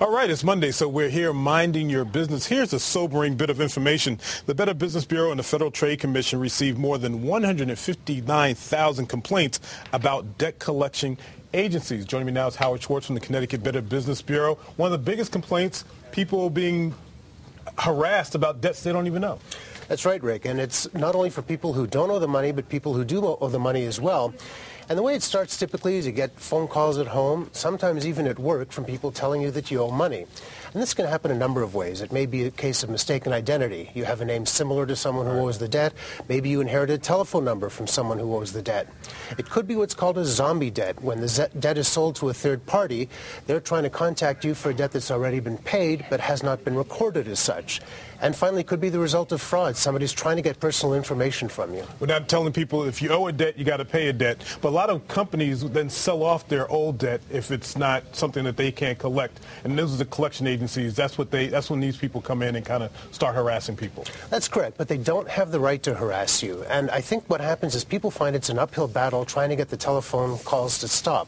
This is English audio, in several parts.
All right, it's Monday, so we're here minding your business. Here's a sobering bit of information. The Better Business Bureau and the Federal Trade Commission received more than 159,000 complaints about debt collection agencies. Joining me now is Howard Schwartz from the Connecticut Better Business Bureau. One of the biggest complaints, people being harassed about debts they don't even know. That's right, Rick, and it's not only for people who don't owe the money, but people who do owe the money as well. And the way it starts typically is you get phone calls at home, sometimes even at work, from people telling you that you owe money. And this can happen a number of ways. It may be a case of mistaken identity. You have a name similar to someone who owes the debt. Maybe you inherited a telephone number from someone who owes the debt. It could be what's called a zombie debt. When the debt is sold to a third party, they're trying to contact you for a debt that's already been paid but has not been recorded as such. And finally, it could be the result of fraud. Somebody's trying to get personal information from you. We're not telling people if you owe a debt, you got to pay a debt. But a lot of companies then sell off their old debt if it's not something that they can't collect. And those are the collection agencies. That's when these people come in and kind of start harassing people. That's correct, but they don't have the right to harass you. And I think what happens is people find it's an uphill battle trying to get the telephone calls to stop.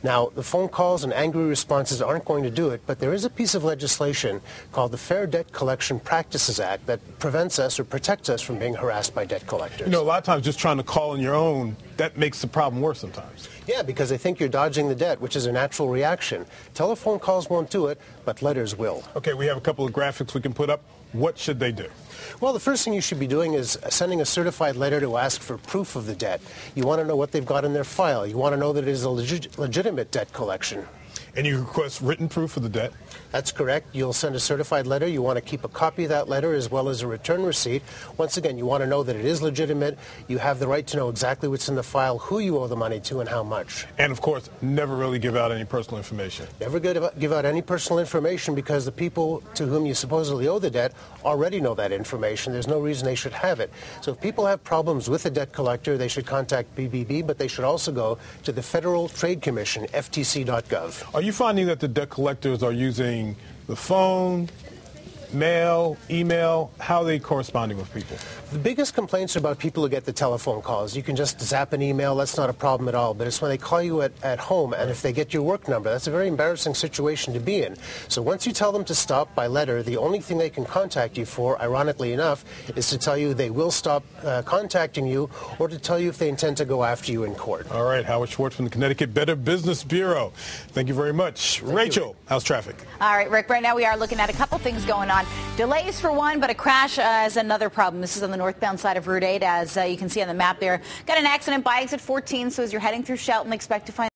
Now, the phone calls and angry responses aren't going to do it, but there is a piece of legislation called the Fair Debt Collection Practices Act that prevents us or protects us from being harassed by debt collectors. You know, a lot of times just trying to call on your own, that makes the problem worse sometimes. Yeah, because they think you're dodging the debt, which is a natural reaction. Telephone calls won't do it, but letters will. Okay, we have a couple of graphics we can put up. What should they do? Well, the first thing you should be doing is sending a certified letter to ask for proof of the debt. You want to know what they've got in their file. You want to know that it is a legitimate debt collection. And you request written proof of the debt? That's correct. You'll send a certified letter. You want to keep a copy of that letter as well as a return receipt. Once again, you want to know that it is legitimate. You have the right to know exactly what's in the file, who you owe the money to, and how much. And, of course, never really give out any personal information. Never give out any personal information because the people to whom you supposedly owe the debt already know that information. There's no reason they should have it. So if people have problems with a debt collector, they should contact BBB, but they should also go to the Federal Trade Commission, FTC.gov. Are you finding that the debt collectors are using the phone, mail, email? How are they corresponding with people? The biggest complaints are about people who get the telephone calls. You can just zap an email. That's not a problem at all. But it's when they call you at home and if they get your work number. That's a very embarrassing situation to be in. So once you tell them to stop by letter, the only thing they can contact you for, ironically enough, is to tell you they will stop contacting you or to tell you if they intend to go after you in court. All right. Howard Schwartz from the Connecticut Better Business Bureau. Thank you very much. Rachel, how's traffic? All right, Rick. Right now we are looking at a couple things going on. Delays for one, but a crash is another problem. This is on the northbound side of Route 8, as you can see on the map there. Got an accident by exit 14, so as you're heading through Shelton, expect to find